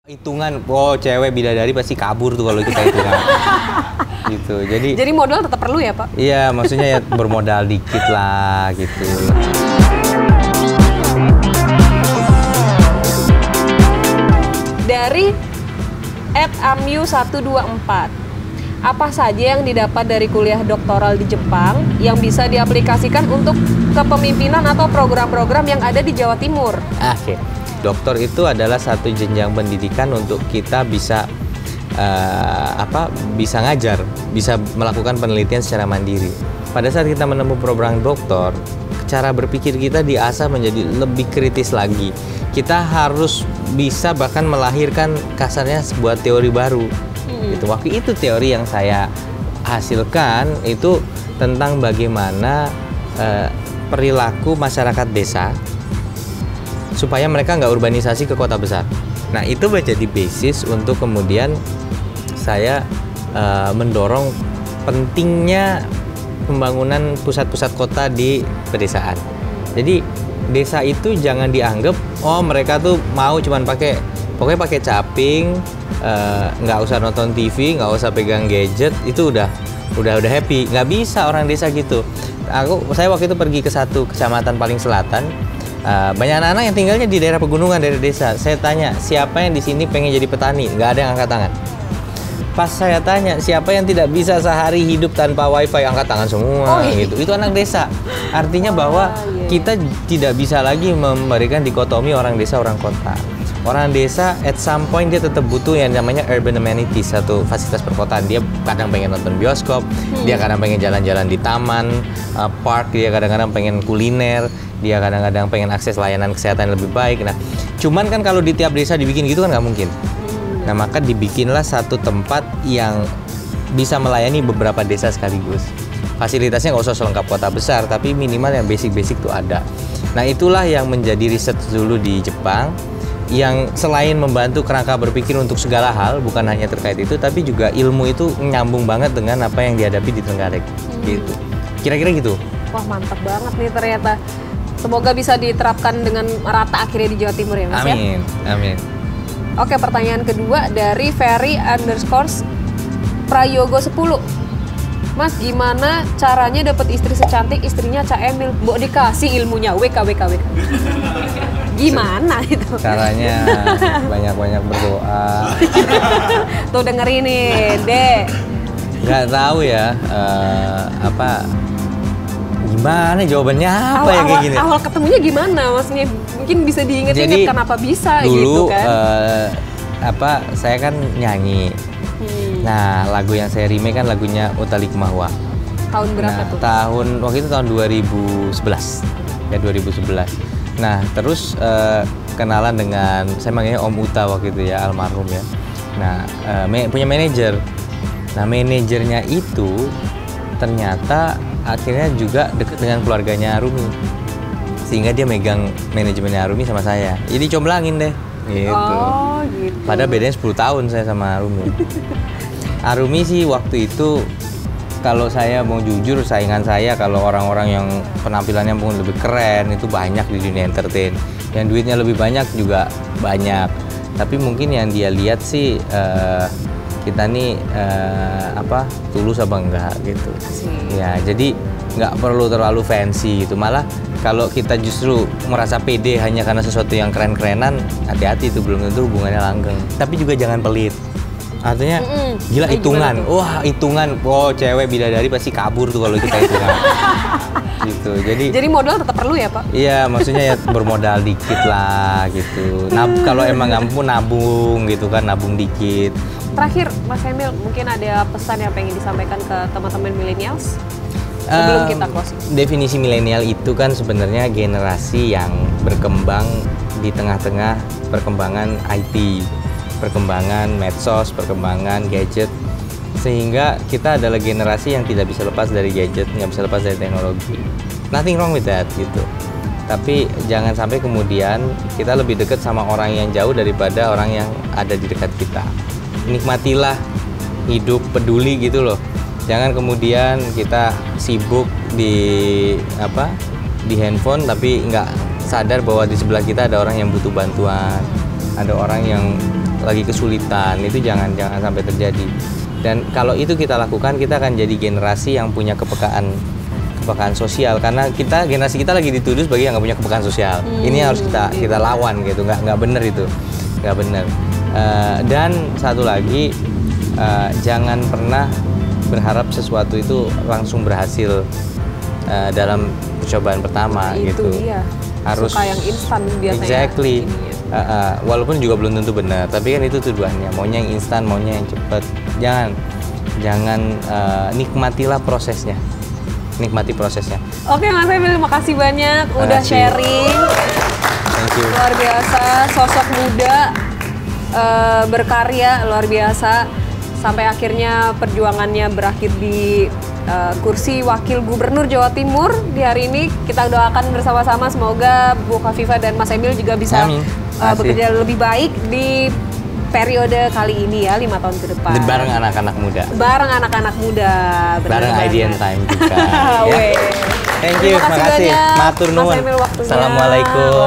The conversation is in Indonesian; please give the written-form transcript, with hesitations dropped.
Hitungan, cewek bidadari pasti kabur tuh kalau kita hitungan. Gitu. Jadi modal tetap perlu ya, Pak? Iya, maksudnya ya bermodal dikit lah gitu. Dari @amyu124, apa saja yang didapat dari kuliah doktoral di Jepang yang bisa diaplikasikan untuk kepemimpinan atau program-program yang ada di Jawa Timur? Oke. Doktor itu adalah satu jenjang pendidikan untuk kita bisa bisa ngajar, bisa melakukan penelitian secara mandiri. Pada saat kita menempuh program doktor, cara berpikir kita diasah menjadi lebih kritis lagi. Kita harus bisa bahkan melahirkan kasarnya sebuah teori baru. Gitu. Waktu itu teori yang saya hasilkan itu tentang bagaimana perilaku masyarakat desa supaya mereka nggak urbanisasi ke kota besar. Nah, itu menjadi basis untuk kemudian saya mendorong pentingnya pembangunan pusat-pusat kota di pedesaan. Jadi desa itu jangan dianggap mereka tuh mau cuman pokoknya pakai caping, nggak usah nonton TV, nggak usah pegang gadget, itu udah happy. Nggak bisa orang desa gitu. Saya waktu itu pergi ke satu kecamatan paling selatan. Banyak anak-anak yang tinggalnya di daerah pegunungan dari desa. Saya tanya, siapa yang di sini pengen jadi petani? Nggak ada yang angkat tangan. Pas saya tanya, siapa yang tidak bisa sehari hidup tanpa wifi? Angkat tangan semua. Gitu. Itu anak desa. Artinya bahwa kita tidak bisa lagi memberikan dikotomi orang desa, orang kota. Orang desa at some point dia tetap butuh yang namanya urban amenities, satu fasilitas perkotaan. Dia kadang pengen nonton bioskop, dia kadang pengen jalan-jalan di taman, park, dia kadang-kadang pengen kuliner, dia kadang-kadang pengen akses layanan kesehatan yang lebih baik. Nah, cuman kan kalau di tiap desa dibikin gitu kan nggak mungkin. Nah, maka dibikinlah satu tempat yang bisa melayani beberapa desa sekaligus. Fasilitasnya nggak usah selengkap kota besar, tapi minimal yang basic-basic tuh ada. Nah, itulah yang menjadi riset dulu di Jepang, yang selain membantu kerangka berpikir untuk segala hal, bukan hanya terkait itu, tapi juga ilmu itu nyambung banget dengan apa yang dihadapi di Trenggalek. Gitu. Kira-kira gitu. Wah, mantap banget nih ternyata. Semoga bisa diterapkan dengan rata akhirnya di Jawa Timur ya, Mas. Amin, ya? Amin. Oke, pertanyaan kedua dari Ferry_Prayogo10. Mas, gimana caranya dapat istri secantik istrinya Cak Emil? Mbok dikasih ilmunya, WK. Gimana itu? Caranya banyak-banyak berdoa. Tuh dengerin nih, Dek. Nggak tahu ya, gimana jawabannya ya kayak gini? Awal ketemunya gimana? Maksudnya mungkin bisa diinget-inget kenapa bisa dulu, gitu kan? Saya kan nyanyi. Nah, lagu yang saya remake kan lagunya Utha Likumahua. Tahun berapa tuh? Waktu itu tahun 2011. Ya, 2011. Nah, terus kenalan dengan, saya manggilnya Om Utha waktu itu ya, almarhum ya. Nah, punya manajer. Nah, manajernya itu ternyata akhirnya juga dekat dengan keluarganya Arumi. Sehingga dia megang manajemennya Arumi sama saya. Jadi comblangin deh. Gitu. Oh, gitu. Padahal bedanya 10 tahun saya sama Arumi. Arumi sih waktu itu, kalau saya mau jujur, saingan saya kalau orang-orang yang penampilannya mungkin lebih keren itu banyak di dunia entertain. Yang duitnya lebih banyak juga banyak. Tapi mungkin yang dia lihat sih kita nih tulus apa enggak gitu. Ya, jadi nggak perlu terlalu fancy gitu. Malah kalau kita justru merasa pede hanya karena sesuatu yang keren-kerenan, hati-hati itu, belum tentu hubungannya langgeng. Tapi juga jangan pelit. Artinya gila hitungan. Wah, hitungan. Cewek bidadari pasti kabur tuh kalau kita hitungan. Gitu. Jadi modal tetap perlu ya, Pak? Iya, maksudnya ya bermodal dikit lah gitu. Kalau emang nggak mampu nabung gitu kan, nabung dikit. Terakhir, Mas Emil, mungkin ada pesan yang pengen disampaikan ke teman-teman millennials sebelum kita closing? Definisi milenial itu kan sebenarnya generasi yang berkembang di tengah-tengah perkembangan IT, perkembangan medsos, perkembangan gadget, sehingga kita adalah generasi yang tidak bisa lepas dari gadget, nggak bisa lepas dari teknologi. Nothing wrong with that gitu. Tapi jangan sampai kemudian kita lebih dekat sama orang yang jauh daripada orang yang ada di dekat kita. Nikmatilah hidup, peduli gitu loh. Jangan kemudian kita sibuk di handphone tapi nggak sadar bahwa di sebelah kita ada orang yang butuh bantuan, ada orang yang lagi kesulitan, itu jangan sampai terjadi. Dan kalau itu kita lakukan, kita akan jadi generasi yang punya kepekaan sosial, karena generasi kita lagi dituduh sebagai yang nggak punya kepekaan sosial. Ini harus kita lawan gitu, nggak bener itu, nggak bener. Dan satu lagi, jangan pernah berharap sesuatu itu langsung berhasil dalam percobaan pertama itu gitu. Dia. Harus suka yang instan biasanya. Exactly. Walaupun juga belum tentu benar, tapi kan itu tujuannya. Maunya yang instan, maunya yang cepat. Jangan nikmatilah prosesnya. Nikmati prosesnya. Oke Mas Emil, makasih banyak udah sharing. Thank you. Luar biasa, sosok muda, berkarya luar biasa. Sampai akhirnya perjuangannya berakhir di kursi Wakil Gubernur Jawa Timur di hari ini. Kita doakan bersama-sama semoga Bu Khafifa dan Mas Emil juga bisa bekerja lebih baik di periode kali ini ya, 5 tahun ke depan. Bareng anak-anak muda. Bareng anak-anak muda. Bareng IDN Time juga. Ya. Thank you, Terima kasih makasih. banyak, Matur nuwun. Mas Emil, waktunya. Assalamualaikum.